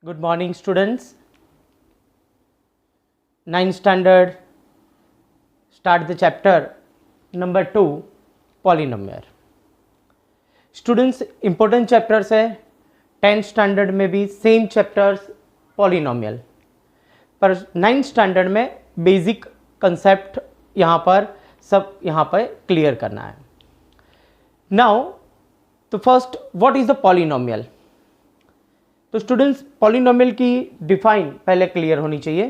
Good morning, students. Ninth standard. Start the chapter number 2, polynomial. Students, important chapters है 10th standard में भी same chapters polynomial, पर 9th standard में basic concept यहाँ पर सब यहाँ पर clear करना है. Now, तो first, what is the polynomial? तो स्टूडेंट्स पॉलिनोमियल की डिफाइन पहले क्लियर होनी चाहिए.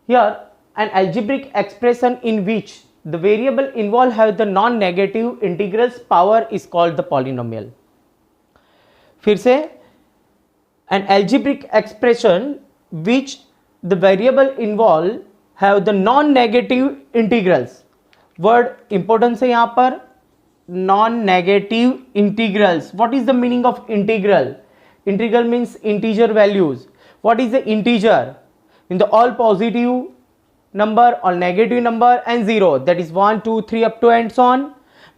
Here N algebraic expression in which the variable involve have the non negative integrals power is called the polynomial. फिर से, N algebraic expression which the variable involve have the non negative integrals. Word importance है यहां पर, non negative integrals. What is the meaning of integral? Integral means integer values. What is the integer? In the all positive number, all negative number and 0. That is 1, 2, 3 up to and so on.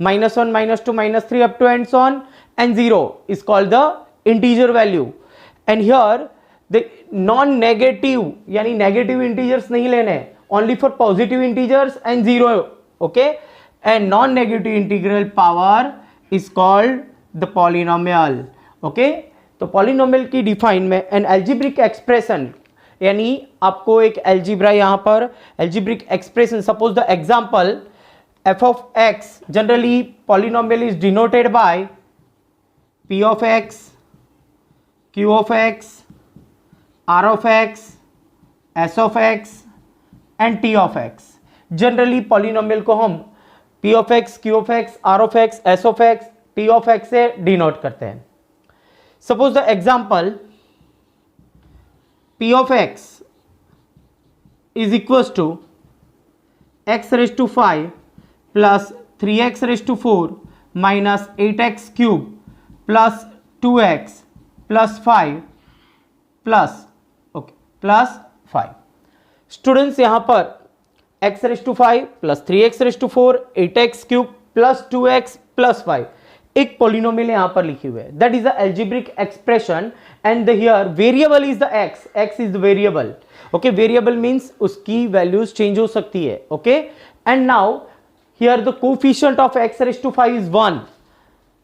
-1, -2, -3 up to and so on. And 0 is called the integer value. And here the non-negative, यानी negative integers नहीं लेने, only for positive integers and 0. Okay? And non-negative integral power is called the polynomial. Okay? तो polynomial की define में an algebraic expression, यानी आपको एक algebra यहां पर algebraic expression, suppose the example f of x. Generally polynomial is denoted by p of x, q of x, r of x, s of x and t of x. Generally polynomial को हम p of x, q of x, r of x, s of x, t of x से denote करते हैं. Suppose the example p of x is equals to x raised to 5 plus 3x raised to 4 minus 8x cube plus 2x plus 5 plus plus 5. Students, यहाँ पर x raised to 5 plus 3x raised to 4 8x cube plus 2x plus 5 एक polynomial यहां पर लिखी हुई है. That is the algebraic expression and the here variable is the x. X is the variable. Okay, variable means उसकी values change हो सकती है. Okay, and now here the coefficient of x raised to 5 is 1.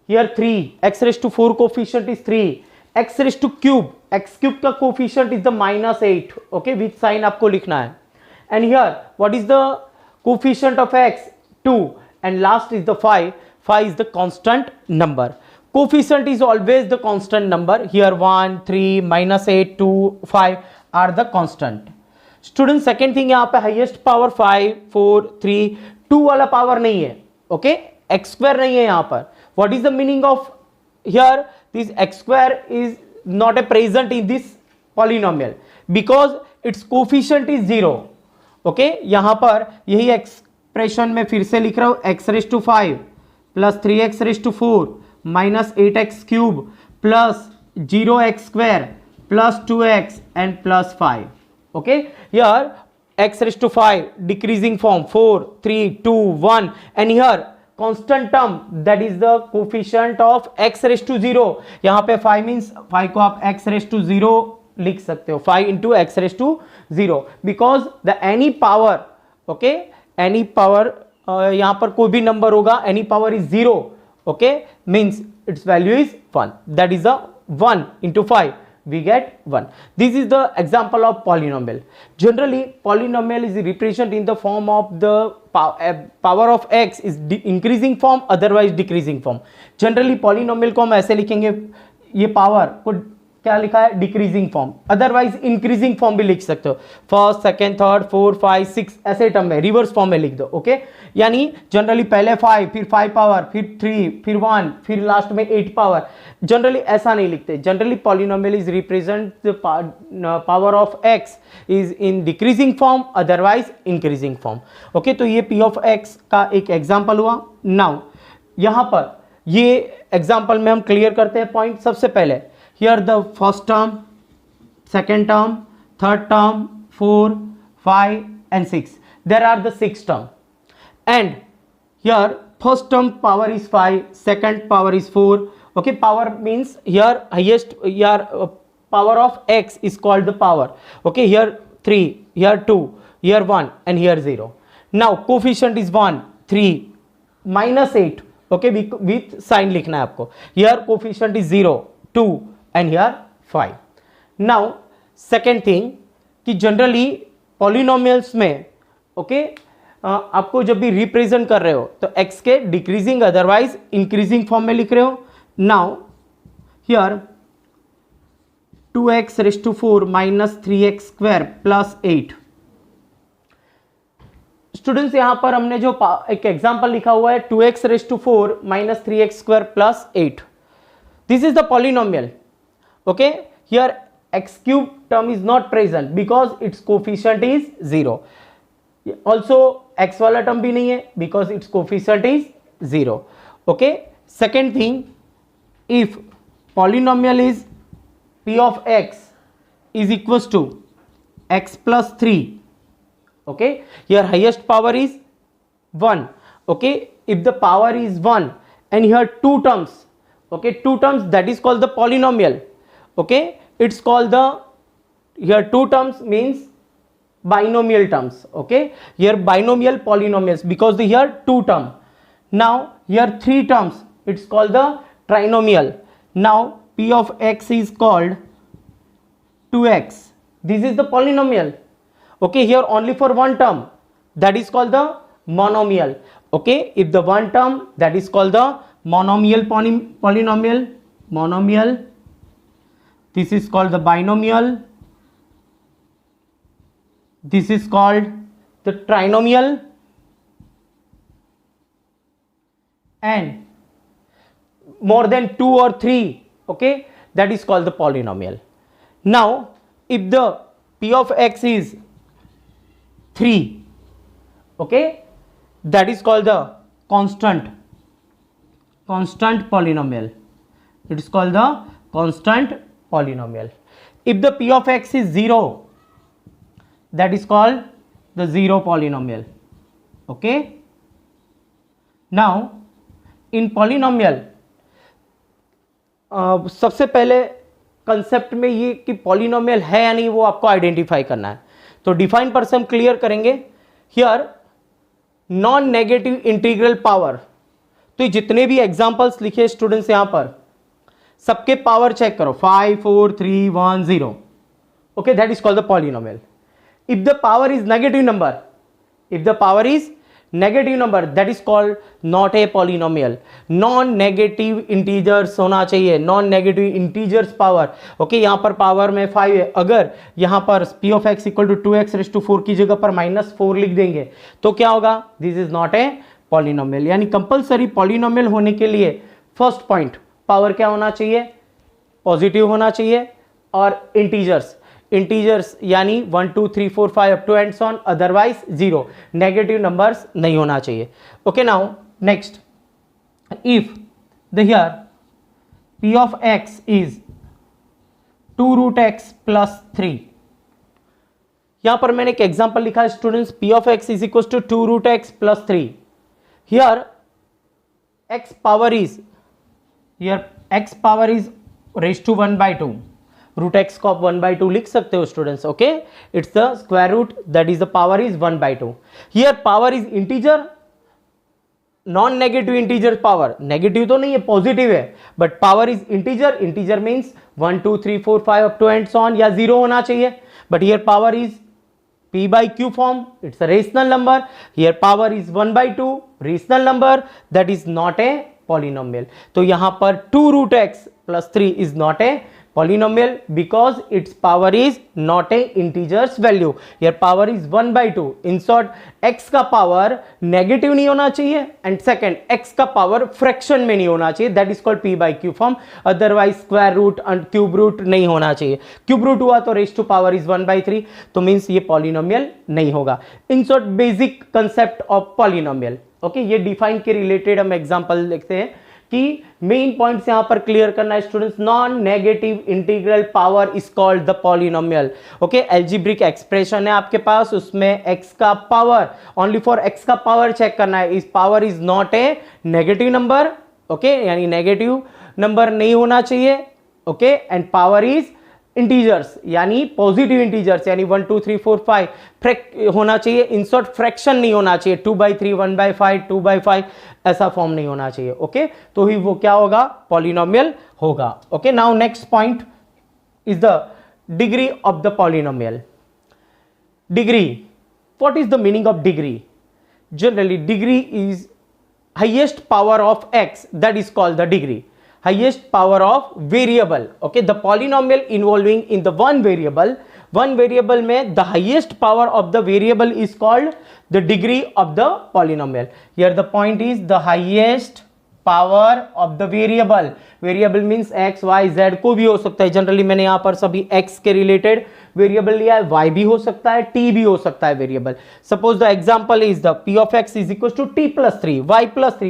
Here 3. x raised to 4 coefficient is 3. x raised to cube, x cube का coefficient is the -8. Okay, with sign आपको लिखना है. And here what is the coefficient of x? 2. And last is the 5. 5 is the constant number. Coefficient is always the constant number. Here 1, 3, -8, 2, 5 are the constant. Student, second thing यहाँ पे highest power 5, 4, 3, 2 वाला power नहीं है. Okay, x square नहीं है यहाँ पर. What is the meaning of here? This x square is not a present in this polynomial because its coefficient is 0. Okay, यहाँ पर यही expression में फिर से लिख रहा हूँ, x raised to 5 plus 3x raised to 4 minus 8x cube plus 0x square plus 2x and plus 5. Okay, here x raised to 5 decreasing form 4, 3, 2, 1 and here constant term, that is the coefficient of x raised to 0. यहाँ पे 5 means 5 को आप x raised to 0 लिख सकते हो, 5 into x raised to 0 because the any power, okay, any power यहां पर कोई भी नंबर होगा, any power is 0. Okay, means it's value is 1. That is the 1 into 5 we get 1. This is the example of polynomial. Generally polynomial is represented in the form of the power of x is increasing form, otherwise decreasing form. Generally polynomial को हम ऐसे लिखेंगे, ये power को क्या लिखा है, decreasing form, otherwise increasing form भी लिख सकते हो. फर्स्ट, सेकंड, थर्ड, 4, 5, 6 ऐसे टर्म में रिवर्स फॉर्म में लिख दो. ओके, यानी जनरली पहले 5, फिर 5 पावर, फिर 3, फिर 1, फिर लास्ट में 8 पावर. जनरली ऐसा नहीं लिखते. Generally polynomial is represent the power of x is in decreasing form, otherwise increasing form. Okay, तो ये p ऑफ x का एक एग्जाम्पल हुआ. नाउ यहां पर ये एग्जाम्पल में हम क्लियर करते हैं पॉइंट. सबसे पहले here the first term, second term, third term, 4, 5 and 6. There are the 6 term and here first term power is 5, second power is 4. Okay, power means here highest, here power of x is called the power. Okay, here 3, here 2, here 1 and here 0. Now coefficient is 1, 3, minus 8. Okay, with sign लिखना है आपको. Here coefficient is 0, 2 and here 5. Now second thing कि generally polynomials में आपको जब भी represent कर रहे हो तो x के डिक्रीजिंग अदरवाइज इंक्रीजिंग फॉर्म में लिख रहे हो. Now here 2x raise to 4 minus 3x square plus 8. Students यहां पर हमने जो एक एग्जांपल लिखा हुआ है 2x raise to 4 minus 3x square plus 8. This is the polynomial. Okay, here x cube term is not present because its coefficient is 0. Also x वाला term भी नहीं है because its coefficient is 0. Okay, second thing, if polynomial is p of x is equals to x plus 3. Okay, here highest power is 1. Okay, if the power is 1 and here two terms, okay, two terms, that is called the polynomial. Okay, it's called the, here two terms means binomial terms. Okay, here binomial polynomials because the here two term. Now here three terms, it's called the trinomial. Now p of x is called 2x. This is the polynomial. Okay, here only for one term, that is called the monomial. Okay, if the one term, that is called the monomial polynomial. Monomial. This is called the binomial. This is called the trinomial. And more than 2 or 3, okay, that is called the polynomial. Now if the p of x is 3, okay, that is called the constant polynomial. It is called the constant polynomial. If the p of x is 0, that is called the zero polynomial. Okay, now in polynomial सबसे पहले concept में ये कि polynomial है या नहीं वो आपको आइडेंटिफाई करना है. तो डिफाइन पर से हम क्लियर करेंगे. Here non negative integral power. तो जितने भी एग्जांपल्स लिखे स्टूडेंट्स यहां पर सबके पावर चेक करो. 5, 4, 3, 1, 0. Okay, that is called the polynomial. If the power is negative number, if the power is negative number, that is called not a polynomial. Non negative integers होना चाहिए. Non negative integers power. Okay, यहां पर power में 5 है. अगर यहां पर p of x equal to 2x raise to 4 की जगह पर -4 लिख देंगे तो क्या होगा? This is not a polynomial. यानी कंपलसरी पॉलिनोमियल होने के लिए फर्स्ट पॉइंट, पावर क्या होना चाहिए? पॉजिटिव होना चाहिए. और इंटीजर्स यानी 1, 2, 3, 4, 5 up to and on, otherwise 0. Negative numbers नहीं होना चाहिए. Okay, now next, if the here p of x is 2 root x plus 3. यहां पर मैंने एक एग्जांपल लिखा है students. p of x is equals to 2 root x plus 3. here x power is raised to 1 by 2. Root x को आप 1 by 2 लिख सकते हो students. Okay, it's the square root, that is the power is 1 by 2. Here power is integer, non negative integer power. Negative तो नहीं है, positive है, but power is integer. Integer means 1, 2, 3, 4, 5 up to and on, या 0 होना चाहिए. But here power is p by q form, it's a rational number. Here power is 1 by 2, rational number, that is not a polynomial. तो यहां पर 2 root x plus 3 is not a polynomial because its power is not a integers value. Here power is 1 by 2. In short, x का power negative नहीं होना चाहिए, and second x का power fraction में नहीं होना चाहिए. That is called p by q form. Otherwise square root and cube root नहीं होना चाहिए. क्यूब रूट हुआ तो raise to power is 1 by 3, तो मीन्स ये पॉलिनोमियल नहीं होगा. In short, basic concept of polynomial. Okay, ये डिफाइन के रिलेटेड हम एग्जांपल देखते हैं कि मेन पॉइंट्स यहां पर क्लियर करना है students. Non negative integral power is called the polynomial. Okay, algebraic expression है आपके पास, उसमें x का पावर, ओनली फॉर x का पावर चेक करना है. इस power is not a negative number. Okay, यानी नेगेटिव नंबर नहीं होना चाहिए. Okay, and power is integers यानी पॉजिटिव इंटीजर्स यानी 1 2 3 4 5 होना चाहिए, इन शॉर्ट फ्रैक्शन नहीं होना चाहिए, 2/3 1/5 2/5 ऐसा फॉर्म नहीं होना चाहिए। ओके, तो ही वो क्या होगा, पॉलिनोमियल होगा। Okay, now next point is the degree of the polynomial. Degree, what is the meaning of degree? Generally degree is highest power of x, that is called the degree. Highest power of variable. Okay, the polynomial involving in the one variable में the highest power of the variable is called the degree of the polynomial. Here the point is the highest power of the variable. Variable means x y z को भी हो सकता है, generally मैंने यहां पर सभी एक्स के रिलेटेड वेरिएबल लिया है, वाई भी हो सकता है, टी भी हो सकता है variable. Suppose the example is the p of x is equal to t plus 3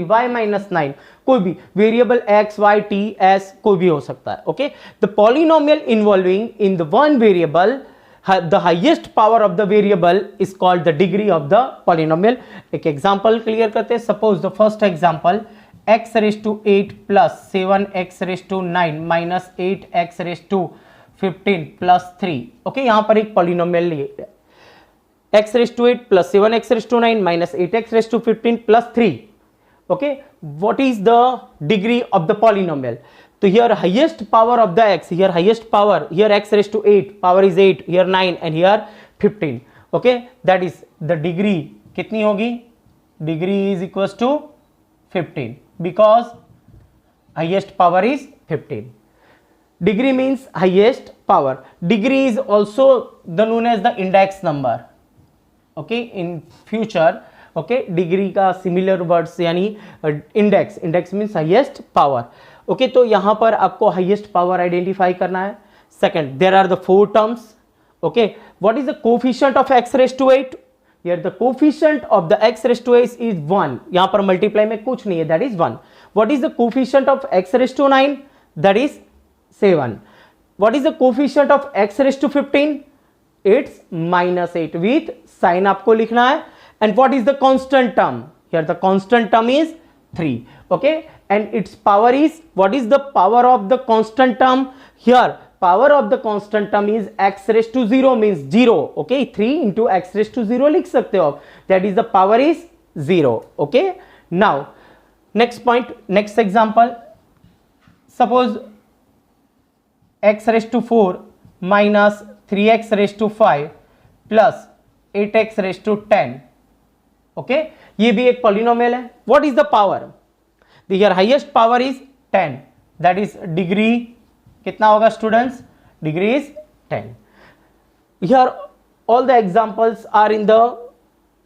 y minus 9, कोई भी variable x y t s कोई भी हो सकता है। Okay, the polynomial involving in the one variable the highest power of the variable is called the degree of the polynomial. एक example clear करते हैं। Suppose the first example x raise to 8 plus 7x raise to 9 minus 8x raise to 15 plus 3। Okay, यहां पर एक polynomial लिए x raise to 8 plus 7x raise to 9 minus 8x raise to 15 plus 3। Okay, what is the degree of the polynomial? तो here highest power of the x, here highest power, here x raised to 8, power is 8, here 9 and here 15. Okay, that is the degree कितनी होगी? Degree is equals to 15 because highest power is 15. Degree means highest power. Degree is also the known as the index number. Okay, in future, okay, degree का similar words यानी index, index means highest power. Okay, तो यहां पर आपको highest power identify करना है। Second, there are the 4 terms. Okay, what is the coefficient of x raise to 8? Here the coefficient of the x raise to 8 is 1, यहां पर multiply में कुछ नहीं है, that is 1। What is the coefficient of x raise to 9? That is 7। What is the coefficient of x raise to 15? It's -8 with sign आपको लिखना है। And what is the constant term? Here the constant term is 3. Okay, and its power is, what is the power of the constant term? Here power of the constant term is x raised to 0 means 0. Okay, 3 into x raised to 0 लिख सकते हो, that is the power is 0. Okay, now next point, next example, suppose x raised to 4 minus 3x raised to 5 plus 8x raised to 10. Okay, ये भी एक polynomial है। what is the power? The here highest power is 10, that is degree कितना होगा students? Degree is 10. Here all the examples are in the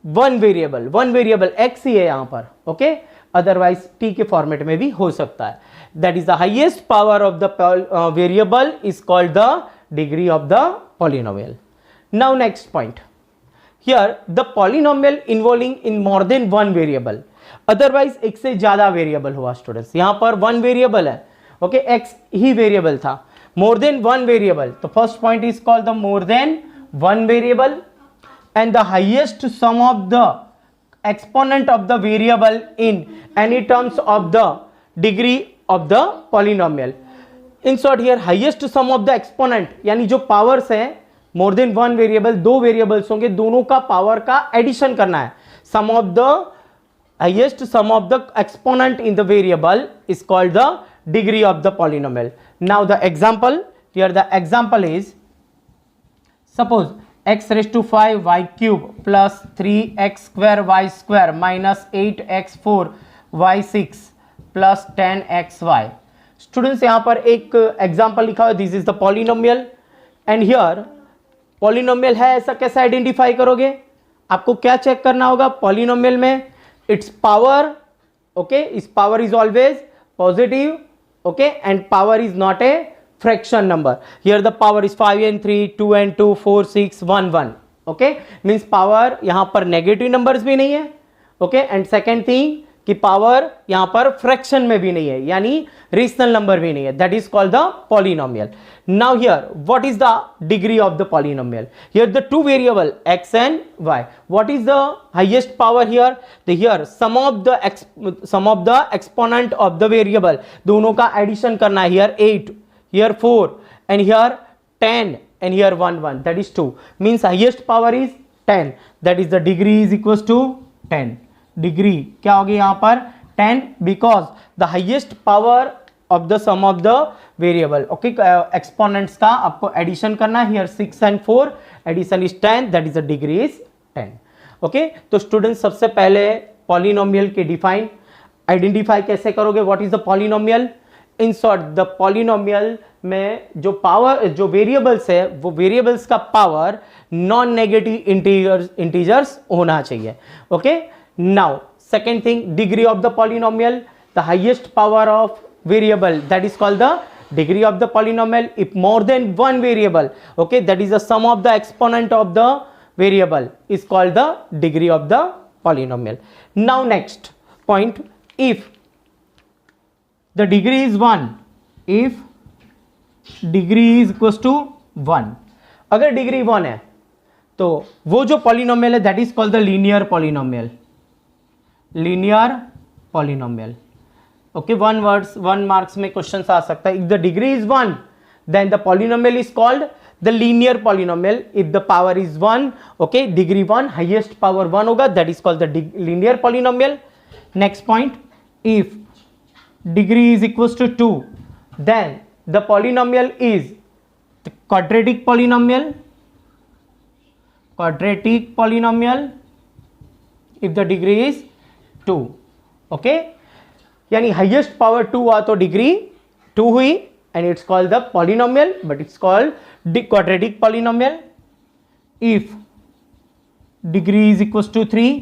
one variable x ही है यहाँ पर। okay, otherwise t के फॉर्मेट में भी हो सकता है। that is the highest power of the variable is called the degree of the polynomial. Now next point, here the polynomial involving in more than one variable, otherwise एक से ज्यादा variable हुआ स्टूडेंट्स। यहां पर वन वेरिएबल है, okay, x ही variable था, more than one variable, तो first point is called the more than one variable and the highest sum of the exponent of the variable in any terms of the degree of the polynomial. In short, here highest sum of the exponent यानी जो powers है, more than one variable, दो variables होंगे, दोनों का power का addition करना है। Sum of the highest sum of the exponent in the variable is called the degree of the polynomial. Now the example, here the example is, suppose x raised to 5 y cube plus 3x square y square minus 8x 4 y 6 plus 10xy. Students, यहाँ पर एक example लिखा है, this is the polynomial and here polynomial है, ऐसा कैसे identify करोगे? आपको क्या चेक करना होगा polynomial में? its power, okay, its power is always positive, okay, and power is not a fraction number. Here the power is 5 and 3, 2 and 2, 4, 6, 1, 1. Okay, means power यहाँ पर नेगेटिव नंबर्स भी नहीं है, okay, and second thing कि power यहाँ पर fraction में भी नहीं है, यानी रेशनल नंबर भी नहीं है, that is called the polynomial. Now here what is the degree of the polynomial? Here the two variable x and y. What is the highest power here? The here sum of the exponent of the variable, दोनों का addition करना है. Here 8, here 4 and here 10 and here 1 1, that is 2, means highest power is 10, that is the degree is equals to 10. Degree क्या होगी यहाँ पर 10, because the highest power of the sum of the variable. Okay, exponents का आपको addition करना है. Here 6 and 4 addition is 10, that is the degree is 10. Okay, तो students सबसे पहले पॉलिनोमियल के डिफाइन आइडेंटिफाई कैसे करोगे, what is the polynomial. In short, the polynomial में जो पावर, जो वेरिएबल्स है, वो वेरिएबल्स का पावर नॉन नेगेटिव इंटीजर्स होना चाहिए. Okay, now second thing, degree of the polynomial, the highest power of variable, that is called the degree of the polynomial. If more than one variable, okay, that is the sum of the exponent of the variable, is called the degree of the polynomial. Now next point, if the degree is 1, if degree is equals to 1, अगर degree 1 है तो वो जो polynomial है that is called the linear polynomial. Linear polynomial. Okay, 1 marks में question आ सकता है. If the degree is 1 then the polynomial is called the linear polynomial. If the power is 1, okay, degree 1, highest power 1 होगा, that is called the linear polynomial. Next point, if degree is equals to 2 then the polynomial is quadratic polynomial. Quadratic polynomial if the degree is 2. okay, यानी highest power 2 हुआ तो डिग्री 2 हुई and it's called the polynomial, but it's called quadratic polynomial. If degree is equals to 3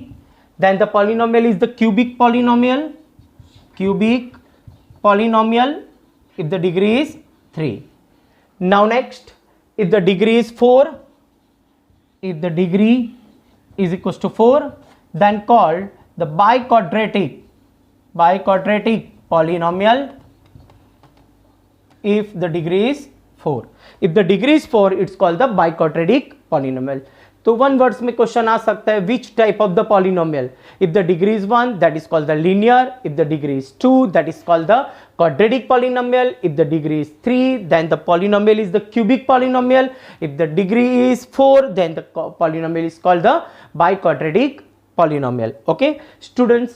then the polynomial is the cubic polynomial. Cubic polynomial if the degree is 3. Now next, if the degree is 4, if the degree is equals to 4, then called the biquadratic polynomial if the degree is 4. If the degree is 4, it's called the biquadratic polynomial. तो one words में question आ सकता है, which type of the polynomial. If the degree is 1 that is called the linear. If the degree is 2 that is called the quadratic polynomial. If the degree is 3 then the polynomial is the cubic polynomial. If the degree is 4 then the polynomial is called the biquadratic polynomial. okay students,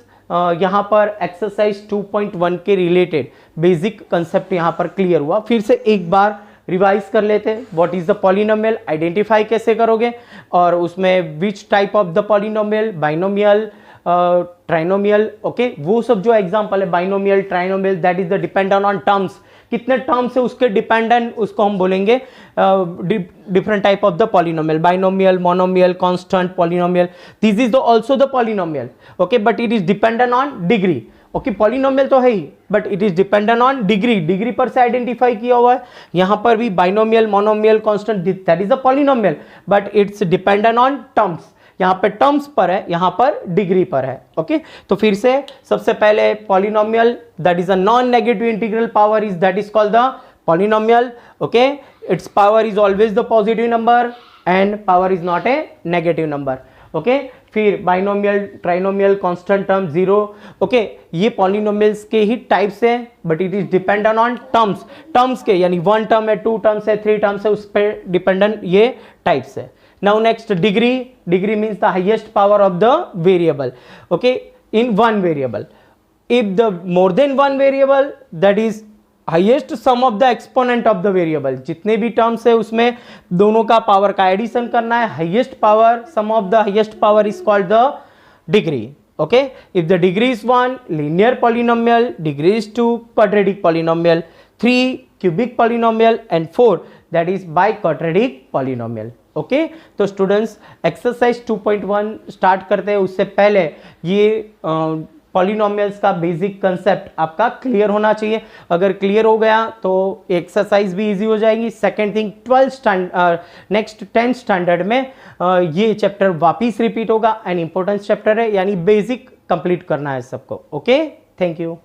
यहाँ पर exercise 2.1 के related basic concept यहाँ पर clear हुआ. फिर से एक बार revise कर लेते हैं. What is the polynomial, identify कैसे करोगे, और उसमें which type of the polynomial, binomial, trinomial. Okay, वो सब जो एग्जांपल है binomial, trinomial, that is the dependent on terms. कितने टर्म्स है उसके डिपेंडेंट, उसको हम बोलेंगे different type of the polynomial. Binomial, monomial, constant, polynomial, this is the also the polynomial. Okay, but it is dependent on degree. Okay, polynomial तो है ही but it is dependent on degree. Degree पर से identify किया हुआ है. यहां पर भी binomial, monomial, constant, that is the polynomial, but it's dependent on terms. यहां पे टर्म्स पर है, यहां पर डिग्री पर है. ओके, तो फिर से सबसे पहले polynomial that is a non negative integral power is that is called the polynomial. Okay, it's power is always the positive number and power is not a negative number. Okay, फिर binomial, trinomial, constant term, zero. Okay, ये polynomials के ही types हैं but it is dependent on terms. Terms के यानी 1 term है, 2 terms है, 3 terms है, उस पर डिपेंडेंट ये टाइप्स है. Now next, degree. Degree means the highest power of the variable. Okay, in one variable. If the more than one variable, that is highest sum of the exponent of the variable. जितने भी terms है उसमें दोनों का power का addition करना है. Highest power, sum of the highest power is called the degree. Okay, if the degree is 1, linear polynomial. Degree is 2, quadratic polynomial. 3, cubic polynomial, and 4, that is biquadratic polynomial. Okay, तो students exercise 2.1 start करते हैं. उससे पहले ये polynomials का basic concept आपका clear होना चाहिए. अगर क्लियर हो गया तो एक्सरसाइज भी इजी हो जाएगी. Second thing, 12th standard, next 10th standard में ये चैप्टर वापिस रिपीट होगा. एन इंपॉर्टेंट चैप्टर है, यानी बेसिक कंप्लीट करना है सबको. Okay, thank you.